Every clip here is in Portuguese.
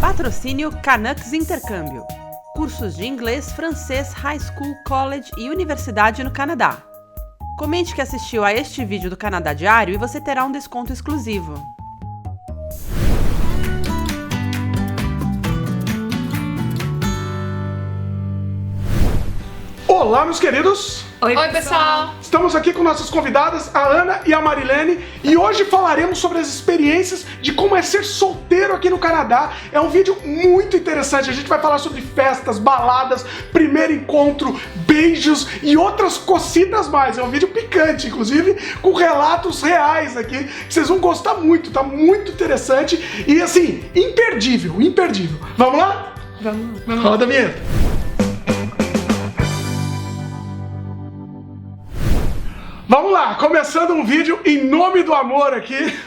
Patrocínio Canucks Intercâmbio. Cursos de inglês, francês, high school, college e universidade no Canadá. Comente que assistiu a este vídeo do Canadá Diário e você terá um desconto exclusivo. Olá, meus queridos! Oi, pessoal! Estamos aqui com nossas convidadas, a Ana e a Marilene, e hoje falaremos sobre as experiências de como é ser solteiro aqui no Canadá. É um vídeo muito interessante, a gente vai falar sobre festas, baladas, primeiro encontro, beijos e outras cocitas mais. É um vídeo picante, inclusive, com relatos reais aqui, que vocês vão gostar muito, tá muito interessante e, assim, imperdível, imperdível. Vamos lá? Vamos. Roda a vinheta. Vamos lá, começando um vídeo em nome do amor aqui.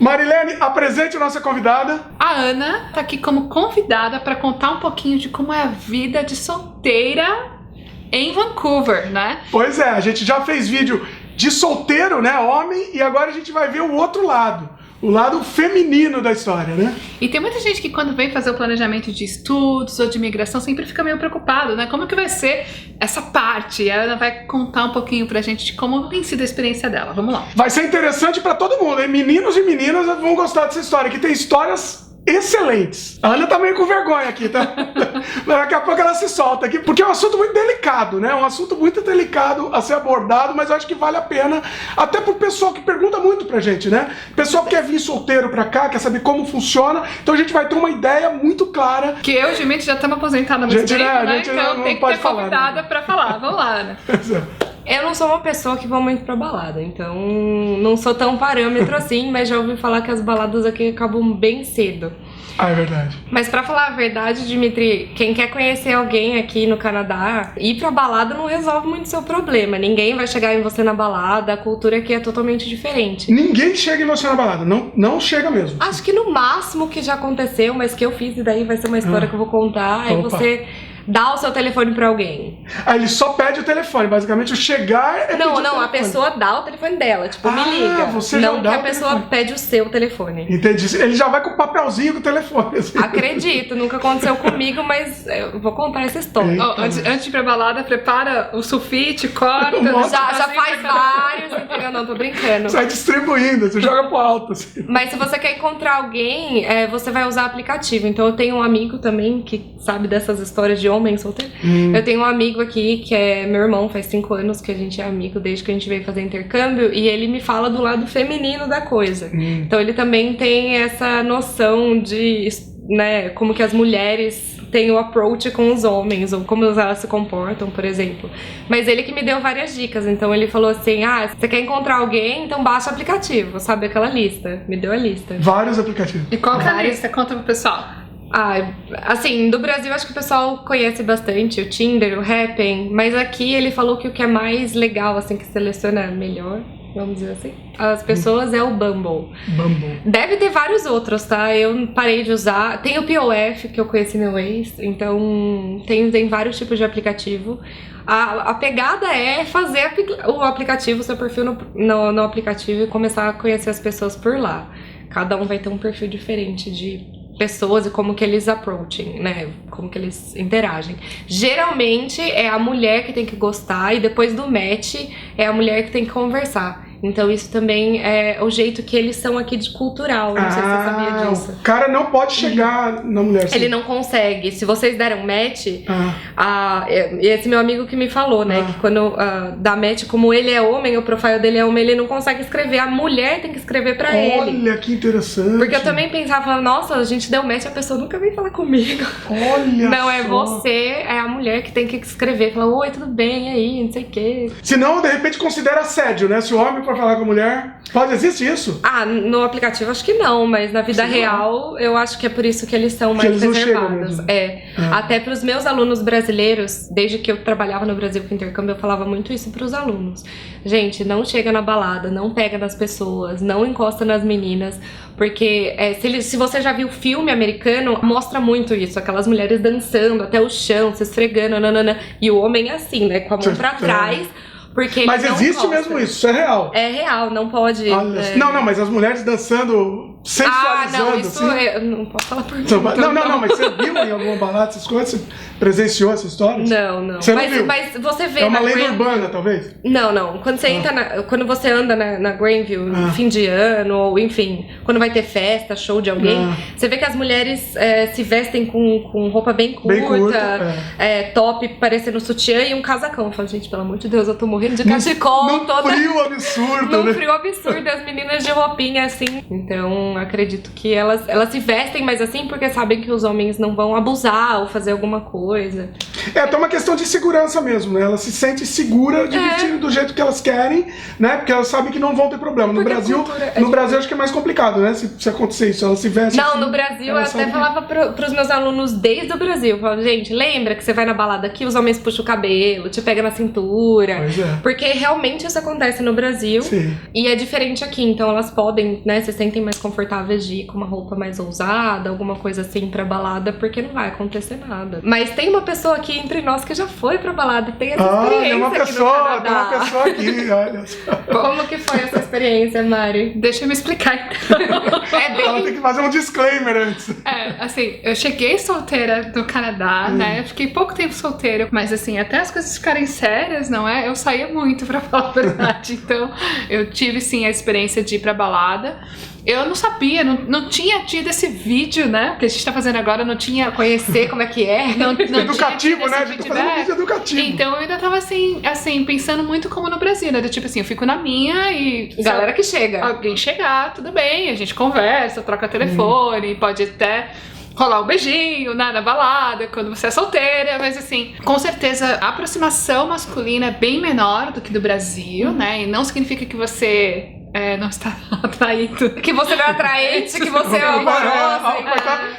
Marilene, apresente a nossa convidada. A Ana tá aqui como convidada para contar um pouquinho de como é a vida de solteira em Vancouver, né? Pois é, a gente já fez vídeo de solteiro, né, homem, e agora a gente vai ver o outro lado. O lado feminino da história, né? E tem muita gente que quando vem fazer o planejamento de estudos ou de imigração sempre fica meio preocupado, né? Como que vai ser essa parte? A Ana vai contar um pouquinho pra gente de como tem sido a experiência dela. Vamos lá. Vai ser interessante pra todo mundo, hein? Meninos e meninas vão gostar dessa história, que tem histórias excelentes. A Ana tá meio com vergonha aqui, tá? Mas daqui a pouco ela se solta aqui, porque é um assunto muito delicado, né? Um assunto muito delicado a ser abordado, mas eu acho que vale a pena, até pro pessoal que pergunta muito pra gente, né? Pessoal que quer vir solteiro pra cá, quer saber como funciona, então a gente vai ter uma ideia muito clara. Que eu e o Gimete já estamos aposentados há muito tempo, né? A gente Então não tem que pode ter falar, convidada né? pra falar. Vamos lá, Ana. Eu não sou uma pessoa que vou muito pra balada, então não sou tão parâmetro assim, mas já ouvi falar que as baladas aqui acabam bem cedo. Ah, é verdade. Mas pra falar a verdade, Dimitri, quem quer conhecer alguém aqui no Canadá, ir pra balada não resolve muito seu problema. Ninguém vai chegar em você na balada, a cultura aqui é totalmente diferente. Ninguém chega em você na balada, não chega mesmo. Acho que no máximo que já aconteceu, mas que eu fiz e daí vai ser uma história que eu vou contar, é você dá o seu telefone pra alguém. Ah, ele só pede o telefone, basicamente o chegar é Não, pedir o a telefone. pessoa dá o telefone dela, tipo, me liga. Você já não dá que a o pessoa telefone. pede o seu telefone. Entendi. Ele já vai com o papelzinho com o telefone. Assim. Acredito, nunca aconteceu comigo, mas eu vou contar essa história. Eita. Ó, antes de ir pra balada, prepara o sulfite, corta. Já faz vários, entendeu? Não, tô brincando. Sai distribuindo, você joga pro alto. Assim. Mas se você quer encontrar alguém, você vai usar aplicativo. Então eu tenho um amigo também que sabe dessas histórias de homem solteiro. Eu tenho um amigo aqui que é meu irmão, faz 5 anos que a gente é amigo desde que a gente veio fazer intercâmbio, e ele me fala do lado feminino da coisa. Então ele também tem essa noção de, né, como que as mulheres têm o approach com os homens, ou como elas se comportam, por exemplo. Mas ele que me deu várias dicas, então ele falou assim, você quer encontrar alguém, então baixa o aplicativo, sabe aquela lista, me deu a lista. Vários aplicativos. E qual que é a lista? Conta pro pessoal. Assim, do Brasil acho que o pessoal conhece bastante o Tinder, o Happn, mas aqui ele falou que o que é mais legal, assim, que seleciona melhor, vamos dizer assim, as pessoas é o Bumble. Deve ter vários outros, tá? Eu parei de usar. Tem o POF, que eu conheci meu ex, então tem vários tipos de aplicativo. A pegada é fazer o aplicativo, seu perfil no aplicativo e começar a conhecer as pessoas por lá. Cada um vai ter um perfil diferente de pessoas e como que eles approaching, né? Como que eles interagem. Geralmente é a mulher que tem que gostar e depois do match é a mulher que tem que conversar. Então isso também é o jeito que eles são aqui de cultural. Não sei se você sabia disso. O cara não pode chegar na mulher assim. Ele não consegue. Se vocês deram match, esse meu amigo que me falou, né? Que quando dá match, como ele é homem, o profile dele é homem, ele não consegue escrever. A mulher tem que escrever pra ele. Olha que interessante. Porque eu também pensava, nossa, a gente deu match, a pessoa nunca veio falar comigo. Olha não, só. é você, é a mulher que tem que escrever. Fala, oi, tudo bem, e aí, não sei o quê. Senão, de repente, considera assédio, né? Se o homem for falar com a mulher. Existe isso? No aplicativo acho que não, mas na vida real eu acho que é por isso que eles são mais reservados. Até pros meus alunos brasileiros, desde que eu trabalhava no Brasil com intercâmbio, eu falava muito isso pros alunos. Gente, não chega na balada, não pega nas pessoas, não encosta nas meninas, porque se você já viu filme americano, mostra muito isso, aquelas mulheres dançando até o chão, se esfregando, nanana, e o homem é assim, né, com a mão pra trás. Porque ele mas não existe gosta. mesmo isso é real. É real, não pode. Não, mas as mulheres dançando sensualizando, não, isso assim? eu não posso falar por mim. Não, mas você viu em alguma balada essas coisas? Você presenciou essas histórias? Não. Você não viu? Mas você vê É uma na lenda Grandview. urbana, talvez? Não. Quando você quando você anda na Grandview, no fim de ano, ou enfim, quando vai ter festa, show de alguém, você vê que as mulheres se vestem com roupa bem curta, top parecendo sutiã e um casacão. Eu falo, gente, pelo amor de Deus, eu tô morrendo de cachecol. Num frio absurdo, Num né? frio absurdo, as meninas de roupinha assim. Então, acredito que elas se vestem mais assim porque sabem que os homens não vão abusar ou fazer alguma coisa. É até uma questão de segurança mesmo, né? Elas se sentem seguras de vestir do jeito que elas querem, né? Porque elas sabem que não vão ter problema. No Brasil, Brasil acho que é mais complicado, né? Se acontecer isso, elas se vestem Não, assim, no Brasil eu até falava pros meus alunos desde o Brasil. Eu falava, gente, lembra que você vai na balada aqui, os homens puxam o cabelo, te pegam na cintura. Pois é. Porque realmente isso acontece no Brasil. Sim. E é diferente aqui, então elas podem, né, se sentem mais confortáveis de ir com uma roupa mais ousada, alguma coisa assim pra balada, porque não vai acontecer nada. Mas tem uma pessoa aqui entre nós que já foi pra balada e tem essa experiência tem uma aqui pessoa, no Canadá. tem uma pessoa aqui, olha só. Como que foi essa experiência, Mari? Deixa eu me explicar então. Ela tem que fazer um disclaimer antes. Assim, eu cheguei solteira do Canadá, né? Eu fiquei pouco tempo solteira, mas assim, até as coisas ficarem sérias, não é? Eu saía muito, pra falar a verdade. Então, eu tive sim a experiência de ir pra balada. Eu não sabia, não tinha tido esse vídeo, né? Que a gente tá fazendo agora, não tinha... Conhecer como é que é. Não Educativo, tinha né? A esse gente tá fazendo um vídeo educativo. Então eu ainda tava assim, pensando muito como no Brasil, né? Do tipo assim, eu fico na minha e... Galera que chega. Alguém chegar, tudo bem, a gente conversa, troca telefone, pode até... rolar um beijinho, né, na balada, quando você é solteira, mas assim, com certeza a aproximação masculina é bem menor do que do Brasil, né, e não significa que você não está atraído. Que você não é atraente, que você é amorosa.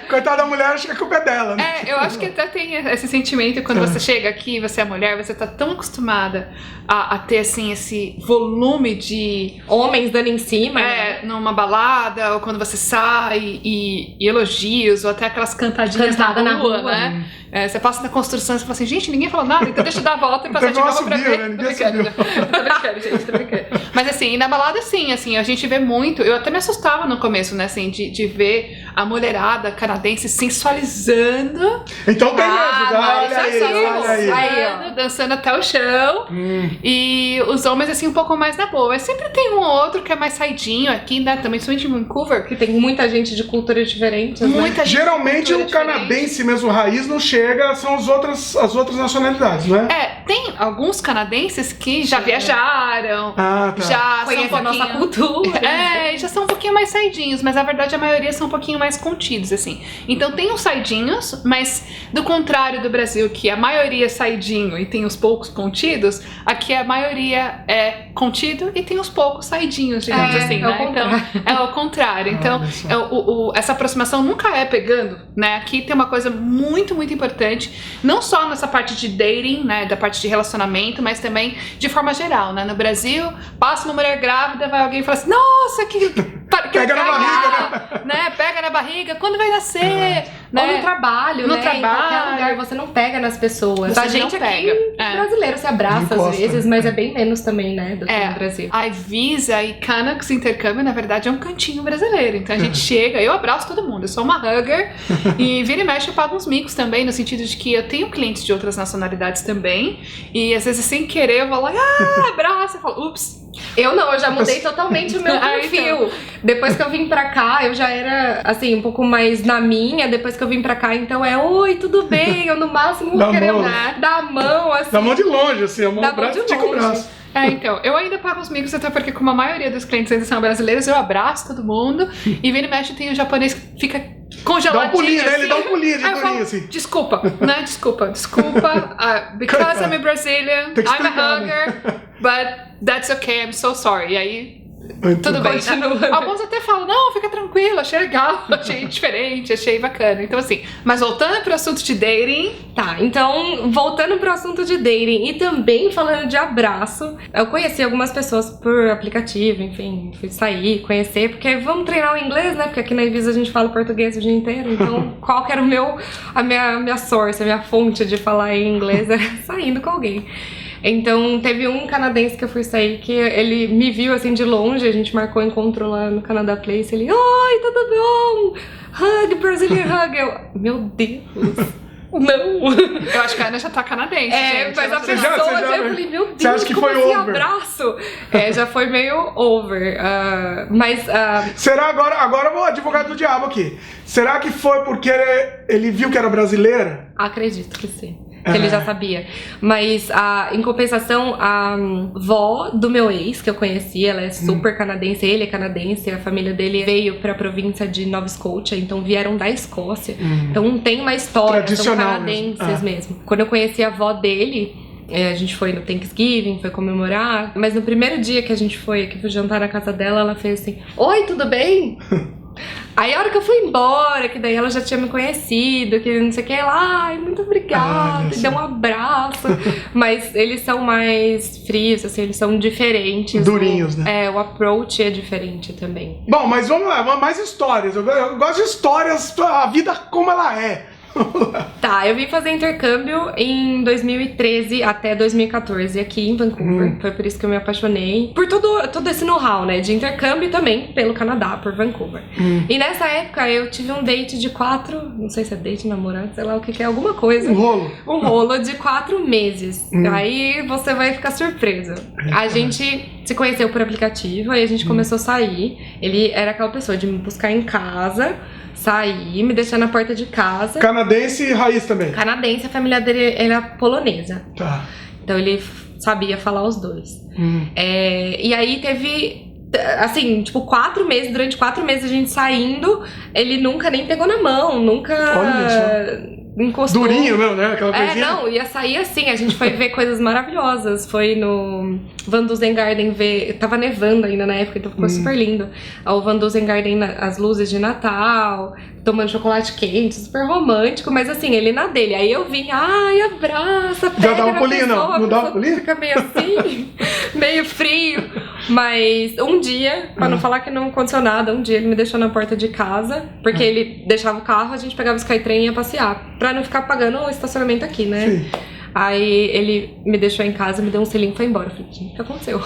Coitada da mulher, acho que a culpa é dela, né? Eu acho que até tem esse sentimento quando você chega aqui, você é mulher, você tá tão acostumada a ter, assim, esse volume de... homens dando em cima. Numa balada, ou quando você sai, e elogios, ou até aquelas cantadinhas na rua, né? Você passa na construção e você fala assim, gente, ninguém falou nada, então deixa eu dar a volta e passar de novo pra ver. Né? Ninguém subiu. Tô brincando, gente, tô brincando. Mas assim, na balada sim, assim, a gente vê muito, eu até me assustava no começo, né, assim, de ver a mulherada canadense sensualizando. Então tem mesmo, olha aí, dançando até o chão. E os homens, assim, um pouco mais na boa. Sempre tem um outro que é mais saidinho aqui, né, também, somente em Vancouver. Que tem muita gente de cultura diferente. Muita gente. Geralmente o canadense mesmo raiz não chega, são as outras nacionalidades, não é? Tem alguns canadenses que já viajaram, já conhecem são a nossa cultura. Já são um pouquinho mais saidinhos, mas na verdade a maioria são um pouquinho mais contidos, assim. Então tem os saidinhos, mas do contrário do Brasil, que a maioria é saidinho e tem os poucos contidos, aqui a maioria é contido e tem os poucos saidinhos, digamos assim, né? Então é o contrário. Então essa aproximação nunca é pegando, né? Aqui tem uma coisa muito, muito importante, não só nessa parte de dating, né, da parte de relacionamento, mas também de forma geral, né? No Brasil, passa uma mulher grávida, vai alguém e fala assim, nossa, que pega na barriga, né? Pega na barriga, quando vai nascer? Né? Ou no trabalho, no né? trabalho. Em qualquer lugar, você não pega nas pessoas. Você A gente não aqui, pega. brasileiro, se abraça Encosta, às vezes, mas é bem menos também, né, do que no Brasil. A Visa e Canucks Intercâmbio, na verdade, é um cantinho brasileiro. Então a gente chega, eu abraço todo mundo, eu sou uma hugger e vira e mexe eu pago uns micos também, no sentido de que eu tenho clientes de outras nacionalidades também, e às vezes sem querer eu vou lá, abraço, eu falo, ups. Eu já mudei totalmente o meu perfil. Então. Depois que eu vim pra cá, eu já era, assim, um pouco mais na minha. Depois que eu vim pra cá, então oi, tudo bem? Eu no máximo querendo dar a mão, assim. Da mão de longe, assim, a mão do braço, estica o braço. Então, eu ainda pago os micos, até porque como a maioria dos clientes ainda são brasileiros, eu abraço todo mundo, e vira e mexe tem o japonês que fica congeladinho. Dá um pulinho, assim. né? Ele dá um pulinho de durinho, assim. Desculpa, né? Desculpa. Because I'm a Brazilian, I'm a hugger, but that's okay, I'm so sorry. E aí, tudo bem. Alguns até falam, não, fica tranquilo, achei legal, achei diferente, achei bacana. Então assim, mas voltando pro assunto de dating... Tá, então, voltando pro assunto de dating e também falando de abraço, eu conheci algumas pessoas por aplicativo, enfim, fui sair, conhecer, porque vamos treinar o inglês, né? Porque aqui na Ibiza a gente fala português o dia inteiro, então qual que era a minha source, a minha fonte de falar em inglês é saindo com alguém. Então, teve um canadense que eu fui sair que ele me viu assim de longe, a gente marcou um encontro lá no Canada Place, ele, oi, tudo bom? Hug, Brazilian hug. Eu, meu Deus, não. Eu acho que a Ana já tá canadense, gente. Mas a Você pessoa, já- eu falei, meu Deus, você acha que como foi assim, over? abraço? Já foi meio over, mas... Será agora eu vou advogado do diabo aqui. Será que foi porque ele viu que era brasileira? Acredito que sim. Que ele já sabia. Mas, em compensação, a vó do meu ex, que eu conheci, ela é super canadense, ele é canadense, a família dele veio pra província de Nova Scotia, então vieram da Escócia. Então tem uma história, são Tradicional canadenses mesmo. Quando eu conheci a avó dele, a gente foi no Thanksgiving, foi comemorar, mas no primeiro dia que a gente foi, que fui jantar na casa dela, ela fez assim, oi, tudo bem? Aí a hora que eu fui embora, que daí ela já tinha me conhecido, que não sei o que, ela, ai, muito obrigada, e deu um abraço. Mas eles são mais frios, assim, eles são diferentes. Durinhos, né? O approach é diferente também. Bom, mas vamos lá, mais histórias. Eu gosto de histórias, a vida como ela é. Tá, eu vim fazer intercâmbio em 2013 até 2014 aqui em Vancouver. Foi por isso que eu me apaixonei. Por todo esse know-how, né? De intercâmbio e também pelo Canadá, por Vancouver. E nessa época eu tive um date de 4... Não sei se é date, namorado, sei lá o que é, alguma coisa. Um rolo. Um rolo de 4 meses. Aí você vai ficar surpreso. A gente se conheceu por aplicativo, aí a gente começou a sair. Ele era aquela pessoa de me buscar em casa, sair, me deixar na porta de casa. Canadense e raiz também. Canadense, a família dele era polonesa. Tá. Então ele sabia falar os dois. E aí teve, assim, tipo, 4 meses, durante 4 meses a gente saindo, ele nunca nem pegou na mão, nunca encostou. Durinho mesmo, né? Aquela coisinha. Não, ia sair assim, a gente foi ver coisas maravilhosas. Foi no Van Dusen Garden ver, tava nevando ainda na época, então ficou super lindo. O Van Dusen Garden, as luzes de Natal, tomando chocolate quente, super romântico, mas assim, ele na dele. Aí eu vim, ai, abraça, pega. Já dava na pulinho, pessoa, não? Não dava pulinho? Fica meio assim, meio frio. Mas um dia, pra não falar que não aconteceu nada, um dia ele me deixou na porta de casa, porque ele deixava o carro, a gente pegava o Skytrain e ia passear, pra não ficar pagando o estacionamento aqui, né? Sim. Aí ele me deixou em casa, me deu um selinho e foi embora. Eu falei, gente, o que aconteceu?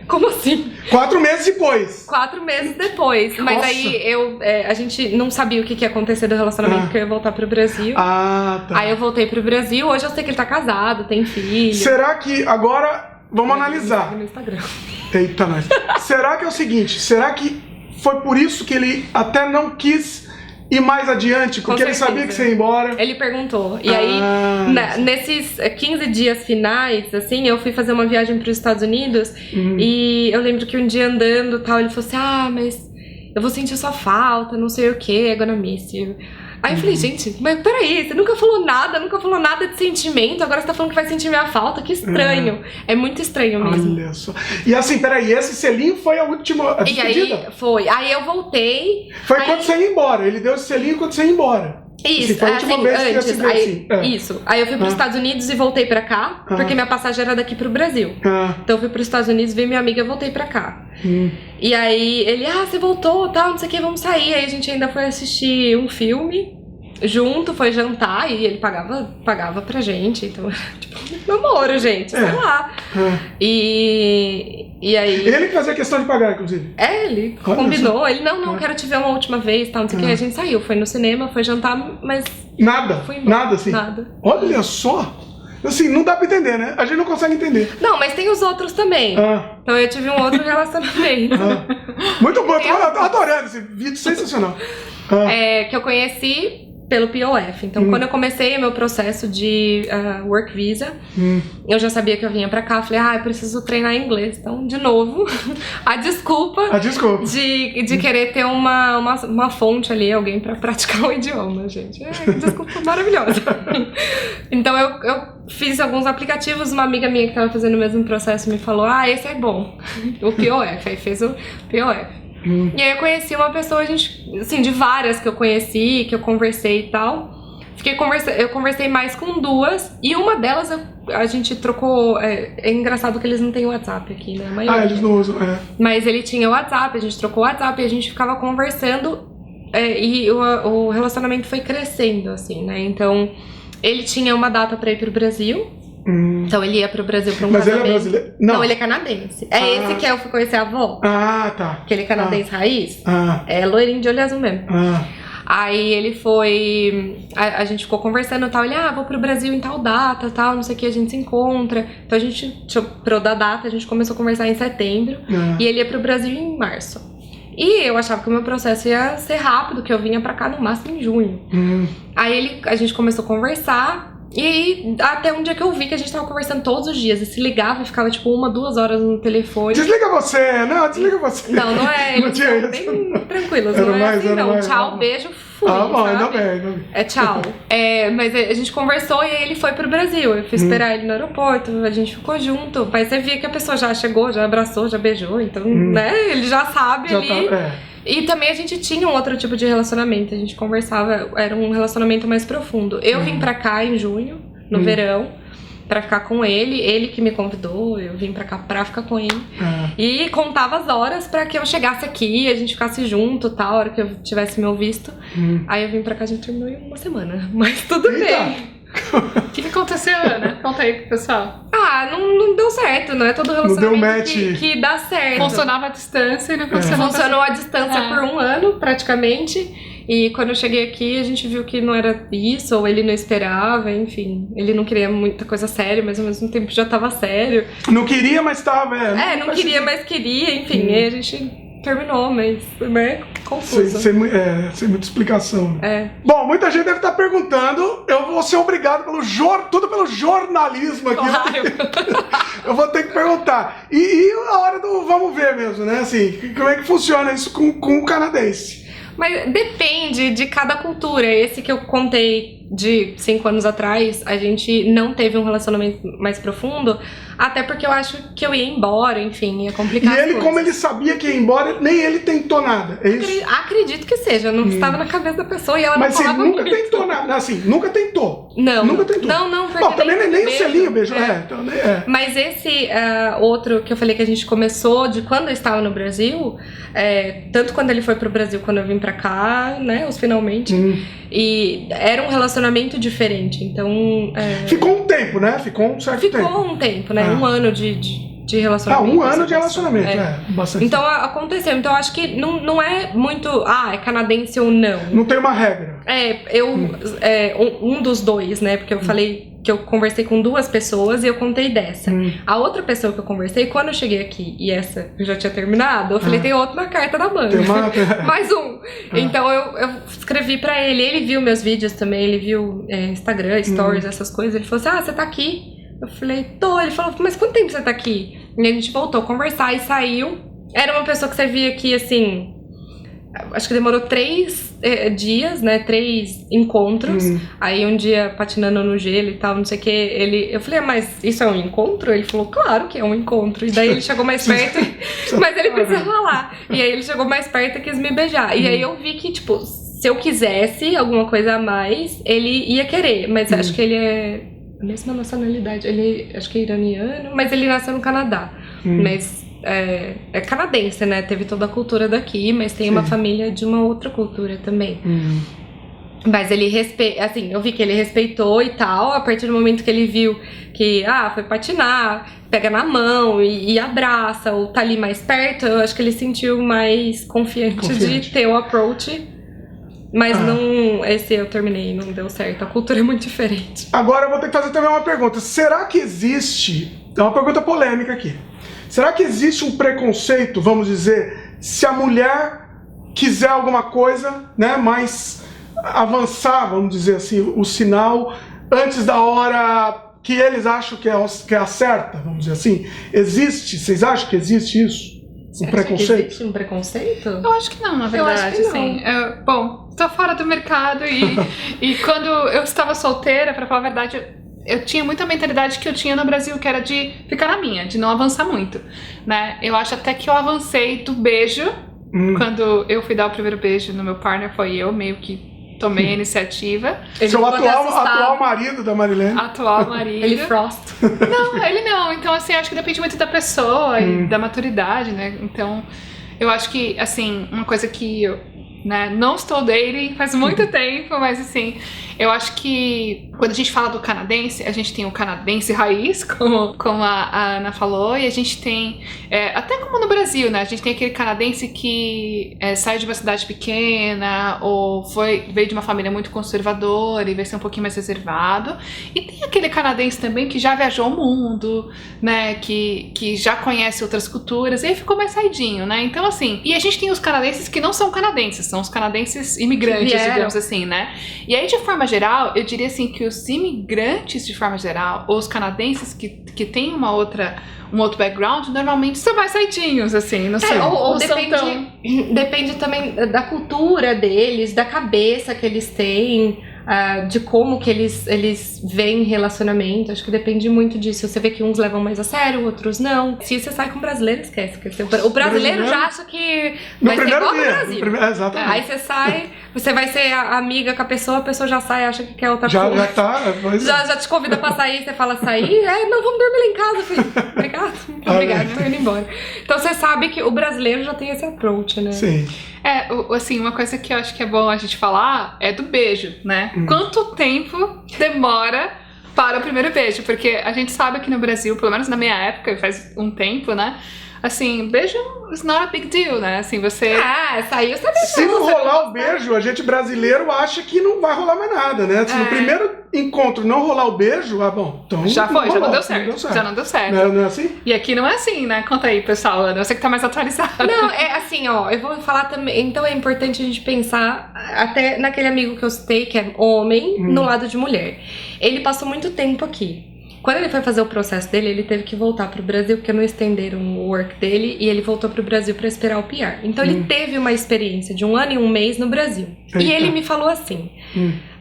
Como assim? 4 meses depois. 4 meses depois. Mas Nossa. aí a gente não sabia o que ia acontecer do relacionamento, porque eu ia voltar pro Brasil. Ah, tá. Aí eu voltei pro Brasil, hoje eu sei que ele tá casado, tem filho. Será que agora... Vamos analisar. No Instagram. Eita, nós. Será que é o seguinte? Será que foi por isso que ele até não quis ir mais adiante? Porque ele certeza. sabia que você ia embora? Ele perguntou. E aí, nesses 15 dias finais, assim, eu fui fazer uma viagem para os Estados Unidos. E eu lembro que um dia andando tal, ele falou assim, mas eu vou sentir sua falta, não sei o que, I'm gonna miss you. Aí eu falei, gente, mas peraí, você nunca falou nada de sentimento, agora você tá falando que vai sentir minha falta, que estranho. É muito estranho mesmo. Olha só. E assim, peraí, esse selinho foi a última E despedida? aí, foi. Aí eu voltei. Foi aí... quando você ia embora. Ele deu esse selinho quando você ia embora. Isso, foi a última vez que ia se ver assim. Isso. Aí eu fui pros Estados Unidos e voltei pra cá, porque minha passagem era daqui pro Brasil. Então eu fui pros Estados Unidos, vi minha amiga e voltei pra cá. E aí ele, você voltou, tal, não sei o que, vamos sair. Aí a gente ainda foi assistir um filme junto, foi jantar e ele pagava pra gente. Então, tipo, namoro, gente, sei lá. E aí... Ele que fazia questão de pagar, inclusive. Ele combinou. Ele, não, quero te ver uma última vez, tal, não sei o que. A gente saiu, foi no cinema, foi jantar, mas... Nada? Fui embora. Nada, assim? Nada. Olha só! Assim, não dá pra entender, né? A gente não consegue entender. Não, mas tem os outros também. Então eu tive um outro relacionamento. Muito bom, eu tô adorando esse vídeo, sensacional. Que eu conheci pelo POF. Então, quando eu comecei o meu processo de work visa, eu já sabia que eu vinha pra cá. Falei, eu preciso treinar inglês. Então, de novo, a desculpa de querer ter uma fonte ali, alguém pra praticar o idioma, gente. Desculpa maravilhosa. Então, eu fiz alguns aplicativos. Uma amiga minha que tava fazendo o mesmo processo me falou, esse é bom. O POF. Aí fez o POF. E aí eu conheci uma pessoa, assim, de várias que eu conheci, que eu conversei e tal. Eu conversei mais com 2, e uma delas a gente trocou. É engraçado que eles não têm WhatsApp aqui, né? Eles não usam, Mas ele tinha WhatsApp, a gente trocou WhatsApp e a gente ficava conversando. E o relacionamento foi crescendo, assim, né? Então, ele tinha uma data pra ir pro Brasil. Então ele ia pro Brasil pra um Mas ele casamento. é brasileiro? Não, ele é canadense. É esse que eu fui conhecer a avó. Ah, tá. Aquele canadense raiz. Ah, É loirinho de olho azul mesmo. ah. Aí ele foi. A gente ficou conversando e tal. Ele, vou pro Brasil em tal data, tal, não sei o que, a gente se encontra. Então a gente, pro da data, a gente começou a conversar em setembro. E ele ia pro Brasil em março. E eu achava que o meu processo ia ser rápido, que eu vinha pra cá no máximo em junho. Aí a gente começou a conversar. E aí, até um dia que eu vi que a gente tava conversando todos os dias. E se ligava e ficava tipo 1, 2 horas no telefone. Desliga você! Não, desliga você! Não é. Eles tinha são isso. bem tranquilos, Era não é mais, assim, era não. mais, Tchau, era beijo, fui, Bom, sabe? ainda bem. É tchau. Mas a gente conversou e aí ele foi pro Brasil. Eu fui esperar ele no aeroporto, a gente ficou junto. Mas você via que a pessoa já chegou, já abraçou, já beijou. Então, né, ele já sabe Já ali. tá, E também a gente tinha um outro tipo de relacionamento. A gente conversava, era um relacionamento mais profundo. Eu vim pra cá em junho, no verão, pra ficar com ele. Ele que me convidou, eu vim pra cá pra ficar com ele. E contava as horas pra que eu chegasse aqui, a gente ficasse junto, tal, a hora que eu tivesse meu visto. Aí eu vim pra cá, a gente terminou em 1 semana. Mas tudo bem. O que aconteceu, Ana? Conta aí pro pessoal. Não deu certo, não é todo relacionamento match. que dá certo. Funcionava à distância e não funcionou. Funcionou à distância por 1 ano, praticamente. E quando eu cheguei aqui, a gente viu que não era isso, ou ele não esperava, enfim. Ele não queria muita coisa séria, mas ao mesmo tempo já tava sério. Não queria, mas tava, não queria, mas queria, enfim. Aí a gente terminou, mas é confuso. Sem muita explicação. Bom, muita gente deve estar perguntando, eu vou ser obrigado tudo pelo jornalismo aqui. Claro. Eu vou ter que perguntar. E a hora do vamos ver mesmo, né? Assim, como é que funciona isso com o canadense? Mas depende de cada cultura. Esse que eu contei de 5 anos atrás, a gente não teve um relacionamento mais profundo, até porque eu acho que eu ia embora, enfim, ia complicar E ele, as como coisas. ele sabia que ia embora, nem ele tentou nada, é isso? Acredito que seja, não estava na cabeça da pessoa e ela Mas não você falava nunca muito. tentou nada, assim, nunca tentou? Não. Nunca tentou? Não, porque Bom, também nem o beijo. selinho beijou, então, Mas esse outro que eu falei que a gente começou de quando eu estava no Brasil, tanto quando ele foi pro Brasil, quando eu vim pra cá, né, finalmente, e era um relacionamento diferente, então... Ficou um tempo, né? Ficou um certo tempo. Ficou um tempo, né, 1 ano de relacionamento. 1 ano de relacionamento, bastante. Então aconteceu, então eu acho que não é muito, é canadense ou não. Não tem uma regra. Um dos dois, né, porque eu falei que eu conversei com 2 pessoas e eu contei dessa. A outra pessoa que eu conversei, quando eu cheguei aqui e essa eu já tinha terminado, eu falei, tem outro na carta da manga. Mais um. Então eu escrevi pra ele, ele viu meus vídeos também, ele viu Instagram, stories, essas coisas, ele falou assim, você tá aqui? Eu falei, tô. Ele falou, mas quanto tempo você tá aqui? E a gente voltou a conversar e saiu. Era uma pessoa que você via aqui, assim... Acho que demorou 3 dias, né? 3 encontros. Aí um dia patinando no gelo e tal, não sei o que. Eu falei, mas isso é um encontro? Ele falou, claro que é um encontro. E daí ele chegou mais perto, mas ele precisa falar. E aí ele chegou mais perto e quis me beijar. E aí eu vi que, tipo, se eu quisesse alguma coisa a mais, ele ia querer. Mas acho que ele é a mesma nacionalidade. Ele acho que é iraniano, mas ele nasceu no Canadá. Mas é canadense, né? Teve toda a cultura daqui, mas tem uma família de uma outra cultura também. Mas ele assim, eu vi que ele respeitou e tal, a partir do momento que ele viu que, foi patinar, pega na mão e abraça, ou tá ali mais perto, eu acho que ele sentiu mais confiante. De ter o approach. Mas esse eu terminei, não deu certo. A cultura é muito diferente. Agora eu vou ter que fazer também uma pergunta. Será que existe... É uma pergunta polêmica aqui. Será que existe um preconceito, vamos dizer, se a mulher quiser alguma coisa, né, mais avançar, vamos dizer assim, o sinal antes da hora que eles acham que é a certa, vamos dizer assim? Existe? Vocês acham que existe isso? Um preconceito? Existe um preconceito? Eu acho que não, na verdade. Eu acho que não. Assim. Bom, tô fora do mercado e quando eu estava solteira, pra falar a verdade, eu tinha muita mentalidade que eu tinha no Brasil, que era de ficar na minha, de não avançar muito, né? Eu acho até que eu avancei do beijo. Quando eu fui dar o primeiro beijo no meu partner, foi eu meio que tomei a iniciativa. Seu atual marido da Marilene? Atual marido. Ele Frost. Não, ele não. Então, assim, acho que depende muito da pessoa e da maturidade, né? Então, eu acho que, assim, uma coisa que eu, né, não estou dating faz muito tempo, mas, assim, Eu acho que quando a gente fala do canadense, a gente tem o canadense raiz, como a Ana falou, e a gente tem, até como no Brasil, né? A gente tem aquele canadense que sai de uma cidade pequena ou veio de uma família muito conservadora e vai ser um pouquinho mais reservado. E tem aquele canadense também que já viajou o mundo, né? Que já conhece outras culturas e aí ficou mais saidinho, né? Então, assim, e a gente tem os canadenses que não são canadenses, são os canadenses imigrantes, digamos assim, né? E aí, de forma geral, eu diria assim que os imigrantes, de forma geral, ou os canadenses que têm um outro background, normalmente são mais saidinhos, assim, não sei. Ou depende também da cultura deles, da cabeça que eles têm, de como que eles veem relacionamento. Acho que depende muito disso. Você vê que uns levam mais a sério, outros não. Se você sai com brasileiro, esquece. O brasileiro já acha que vai ser igual no Brasil. Exatamente. Aí você sai, você vai ser amiga com a pessoa já sai, acha que quer outra coisa. Já tá. Já te convida pra sair, você fala sair, não, vamos dormir lá em casa, filho. Obrigado, tô indo embora. Então você sabe que o brasileiro já tem esse approach, né? Sim. Assim, uma coisa que eu acho que é bom a gente falar é do beijo, né? Quanto tempo demora para o primeiro beijo? Porque a gente sabe que no Brasil, pelo menos na minha época, faz um tempo, né? Assim, beijo is not a big deal, né? Assim, você... saiu, você beijou. Se não rolar o beijo, a gente brasileiro acha que não vai rolar mais nada, né? Se no primeiro encontro não rolar o beijo, então... Já não deu certo. Já não deu certo. Não é assim? E aqui não é assim, né? Conta aí, pessoal, Ana, você que tá mais atualizada. Não, é assim, eu vou falar também... Então é importante a gente pensar até naquele amigo que eu citei, que é homem, no lado de mulher. Ele passou muito tempo aqui. Quando ele foi fazer o processo dele, ele teve que voltar pro Brasil, porque não estenderam o work dele, e ele voltou pro Brasil pra esperar o PR. Então ele teve uma experiência de 1 ano e 1 mês no Brasil. Eita. E ele me falou assim,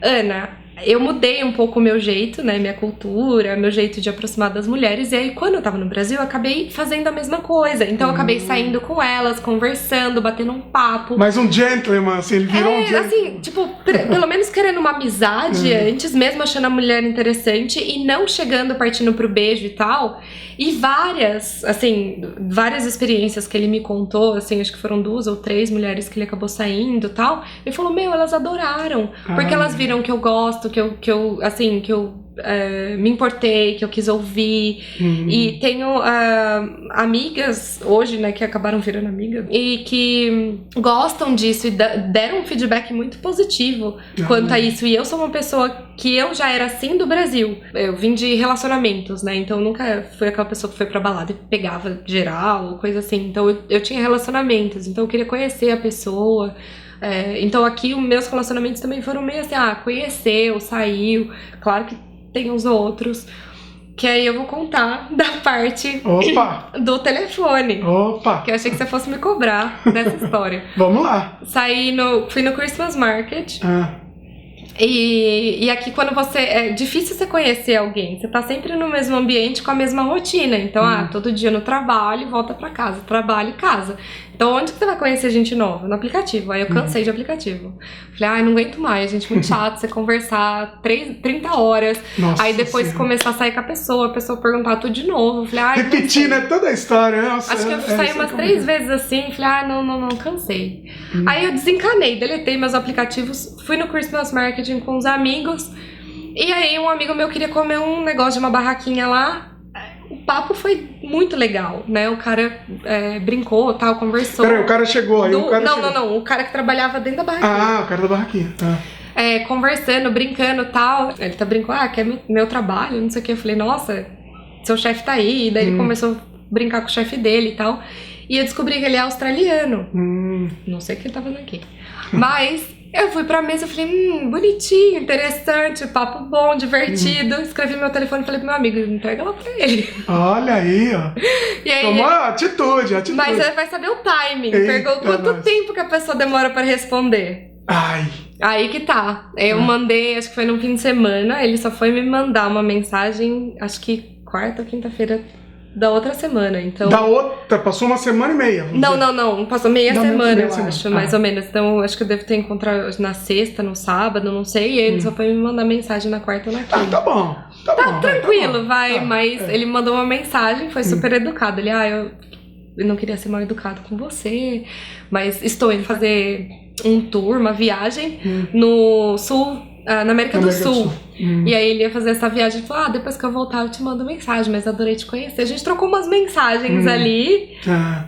Ana, eu mudei um pouco o meu jeito, né, minha cultura, meu jeito de aproximar das mulheres, e aí quando eu tava no Brasil, eu acabei fazendo a mesma coisa. Então eu acabei saindo com elas, conversando, batendo um papo. Mas um gentleman, assim, ele virou um gentleman. Assim, tipo, pelo menos querendo uma amizade, antes mesmo achando a mulher interessante, e não chegando, partindo pro beijo e tal. E várias experiências que ele me contou, assim, acho que foram 2 ou 3 mulheres que ele acabou saindo e tal. Ele falou, elas adoraram, porque elas viram que eu gosto, que eu me importei, que eu quis ouvir. E tenho amigas hoje, né, que acabaram virando amigas e que gostam disso e deram um feedback muito positivo quanto a isso. E eu sou uma pessoa que eu já era assim do Brasil. Eu vim de relacionamentos, né, então eu nunca fui aquela pessoa que foi pra balada e pegava geral ou coisa assim. Então eu tinha relacionamentos, então eu queria conhecer a pessoa. Então aqui os meus relacionamentos também foram meio assim, conheceu, saiu. Claro que tem uns outros, que aí eu vou contar da parte do telefone. Que eu achei que você fosse me cobrar dessa história. Vamos lá. Fui no Christmas Market. E aqui quando é difícil você conhecer alguém, você tá sempre no mesmo ambiente com a mesma rotina. Então, todo dia no trabalho, volta pra casa, trabalho e casa. Então, onde que você vai conhecer gente nova? No aplicativo. Aí eu cansei de aplicativo. Falei, não aguento mais, gente, muito chato você conversar 30 horas. Nossa, aí depois começar a sair com a pessoa perguntar tudo de novo. Falei, repetir, né? Toda a história. Nossa, acho que eu saí umas 3 vezes assim. Falei, não, cansei. Aí eu desencanei, deletei meus aplicativos, fui no Christmas Market com os amigos. E aí um amigo meu queria comer um negócio de uma barraquinha lá. O papo foi muito legal, né? O cara brincou, tal, conversou. Peraí, o cara chegou aí. Não. O cara que trabalhava dentro da barraquinha. O cara da barraquinha. Conversando, brincando, tal. Ele brincando, quer meu trabalho, não sei o que. Eu falei, nossa, seu chefe tá aí. E daí ele começou a brincar com o chefe dele e tal. E eu descobri que ele é australiano. Não sei o que ele tá fazendo aqui. Mas eu fui pra mesa e falei, bonitinho, interessante, papo bom, divertido. Escrevi meu telefone e falei pro meu amigo, entrega lá pra ele. Olha aí, ó. E aí, tomou atitude. Mas você vai saber o timing. Perguntou quanto tempo que a pessoa demora pra responder. Aí que tá. Eu mandei, acho que foi no fim de semana, ele só foi me mandar uma mensagem, acho que quarta ou quinta-feira da outra semana, então... Passou 1 semana e meia. Não, passou meia semana, eu acho, mais ou menos. Então, acho que eu devo ter encontrado na sexta, no sábado, não sei, e ele só foi me mandar mensagem na quarta ou na quinta. Tá bom. Tá tranquilo, mas ele mandou uma mensagem, foi super educado. Ele, eu não queria ser mal educado com você, mas estou indo fazer um tour, uma viagem no sul na América do Sul. E aí ele ia fazer essa viagem e falou, depois que eu voltar eu te mando mensagem, mas adorei te conhecer. A gente trocou umas mensagens ali,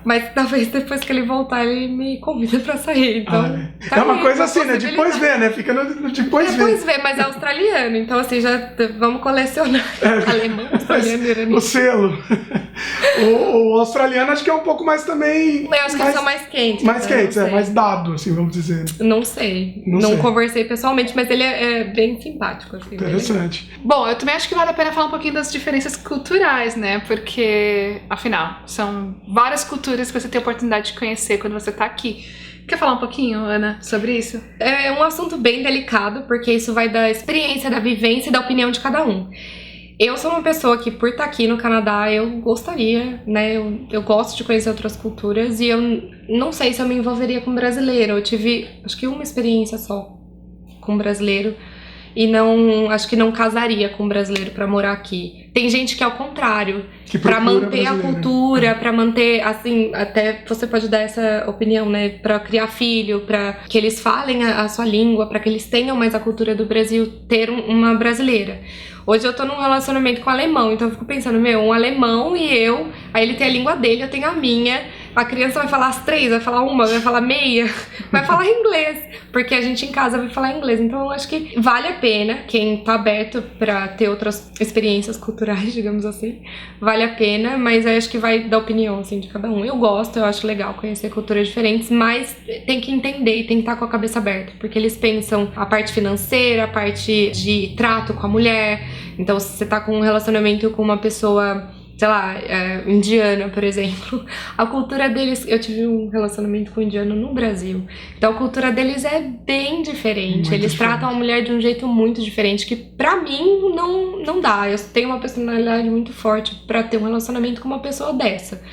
mas talvez depois que ele voltar ele me convida pra sair. Então, é uma coisa assim, né? Depois vê, né? Fica no depois vê, mas é australiano, então assim, já vamos colecionar. Alemão, australiano, iraniano. O selo. O australiano acho que é um pouco mais também... Eu acho que eles são mais quentes. Mais quentes, mais dado, assim, vamos dizer. Não sei. Não conversei pessoalmente, mas ele é bem simpático, assim. Interessante. Bom, eu também acho que vale a pena falar um pouquinho das diferenças culturais, né? Porque, afinal, são várias culturas que você tem a oportunidade de conhecer quando você tá aqui. Quer falar um pouquinho, Ana, sobre isso? É um assunto bem delicado, porque isso vai da experiência, da vivência e da opinião de cada um. Eu sou uma pessoa que, por estar aqui no Canadá, eu gostaria, né? Eu gosto de conhecer outras culturas e eu não sei se eu me envolveria com brasileiro. Eu tive, acho que uma experiência só com brasileiro e acho que não casaria com brasileiro pra morar aqui. Tem gente que é ao contrário, pra manter a cultura, pra manter, assim, até você pode dar essa opinião, né? Pra criar filho, pra que eles falem a sua língua, pra que eles tenham mais a cultura do Brasil, ter uma brasileira. Hoje eu tô num relacionamento com um alemão, então eu fico pensando, um alemão e eu, aí ele tem a língua dele, eu tenho a minha, a criança vai falar as 3, vai falar uma, vai falar meia, vai falar inglês, porque a gente em casa vai falar inglês, então eu acho que vale a pena, quem tá aberto pra ter outras experiências culturais, digamos assim, vale a pena, mas eu acho que vai da opinião, assim, de cada um. Eu gosto, eu acho legal conhecer culturas diferentes, mas tem que entender e tem que estar com a cabeça aberta, porque eles pensam a parte financeira, a parte de trato com a mulher. Então, se você tá com um relacionamento com uma pessoa, sei lá, indiana, por exemplo, a cultura deles... Eu tive um relacionamento com um indiano no Brasil. Então, a cultura deles é bem diferente. Eles tratam a mulher de um jeito muito diferente, que pra mim não dá. Eu tenho uma personalidade muito forte pra ter um relacionamento com uma pessoa dessa.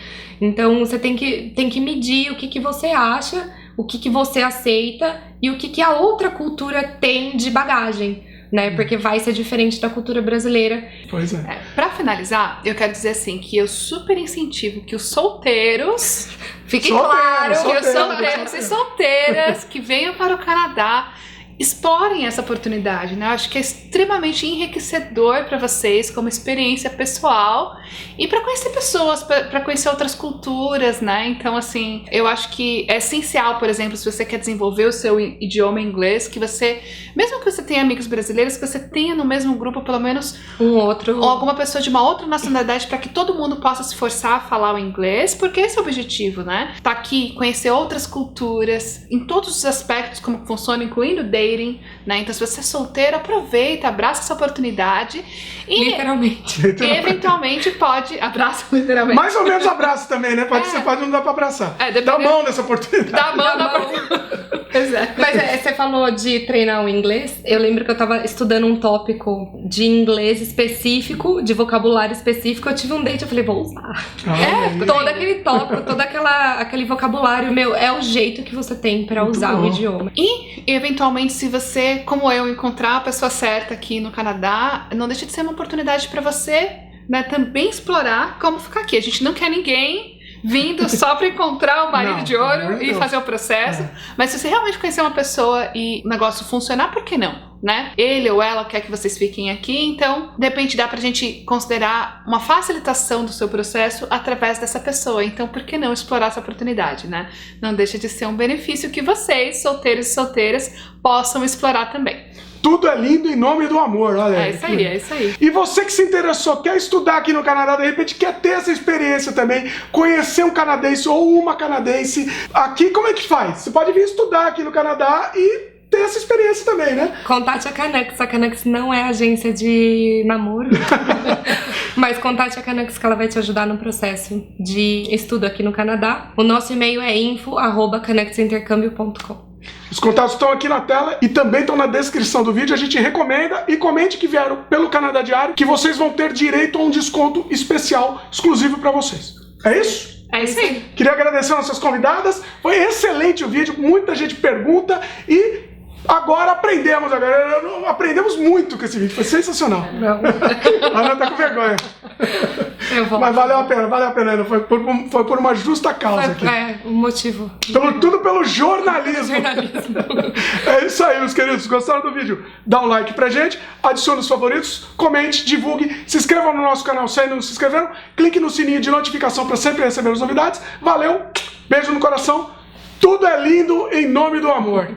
Então, você tem que medir o que você acha, o que você aceita e o que a outra cultura tem de bagagem. Né? Porque vai ser diferente da cultura brasileira. Pois é. Pra finalizar, eu quero dizer assim, que eu super incentivo que os solteiros, fique claro, que os solteiros e solteiras que venham para o Canadá explorem essa oportunidade, né? Eu acho que é extremamente enriquecedor para vocês como experiência pessoal e para conhecer pessoas, para conhecer outras culturas, né? Então, assim, eu acho que é essencial, por exemplo, se você quer desenvolver o seu idioma inglês, que você, mesmo que você tenha amigos brasileiros, que você tenha no mesmo grupo pelo menos ou alguma pessoa de uma outra nacionalidade, para que todo mundo possa se forçar a falar o inglês, porque esse é o objetivo, né? Tá aqui, conhecer outras culturas em todos os aspectos, como funciona, incluindo dating, né? Então, se você é solteiro, aproveita, abraça essa oportunidade e literalmente. Eventualmente pode, abraça literalmente. Mais ou menos abraço também, né? Você pode não dar pra abraçar. Dá mão nessa oportunidade. Dá mão. Exato. Mas você falou de treinar o inglês. Eu lembro que eu tava estudando um tópico de inglês específico, de vocabulário específico. Eu tive um date, eu falei, vou usar. Todo aquele tópico, todo aquele vocabulário, é o jeito que você tem pra usar o idioma. E, eventualmente, se você, como eu, encontrar a pessoa certa aqui no Canadá, não deixa de ser uma oportunidade pra você, né, também explorar como ficar aqui. A gente não quer ninguém vindo só pra encontrar o marido de ouro e fazer o processo. Mas se você realmente conhecer uma pessoa e o negócio funcionar, por que não? Né? Ele ou ela quer que vocês fiquem aqui, então de repente dá pra gente considerar uma facilitação do seu processo através dessa pessoa. Então por que não explorar essa oportunidade, né? Não deixa de ser um benefício que vocês, solteiros e solteiras, possam explorar também. Tudo é lindo em nome do amor, olha aí. É isso aí. E você que se interessou, quer estudar aqui no Canadá, de repente quer ter essa experiência também, conhecer um canadense ou uma canadense, aqui como é que faz? Você pode vir estudar aqui no Canadá e ter essa experiência também, né? Contate a Canucks. A Canucks não é agência de namoro, mas contate a Canucks que ela vai te ajudar no processo de estudo aqui no Canadá. O nosso e-mail é info@canucksintercambio.com. Os contatos estão aqui na tela e também estão na descrição do vídeo. A gente recomenda e comente que vieram pelo Canadá Diário, que vocês vão ter direito a um desconto especial, exclusivo para vocês. É isso? É isso aí. Queria agradecer às nossas convidadas. Foi excelente o vídeo, muita gente pergunta e Agora aprendemos, aprendemos muito com esse vídeo, foi sensacional. A Ana tá com vergonha. Mas valeu a pena, Ana. Foi por uma justa causa aqui. Um motivo. Tudo pelo jornalismo. É isso aí, meus queridos. Gostaram do vídeo? Dá um like pra gente, adicione os favoritos, comente, divulgue, se inscreva no nosso canal se ainda não se inscreveram, clique no sininho de notificação pra sempre receber as novidades. Valeu, beijo no coração. Tudo é lindo em nome do amor.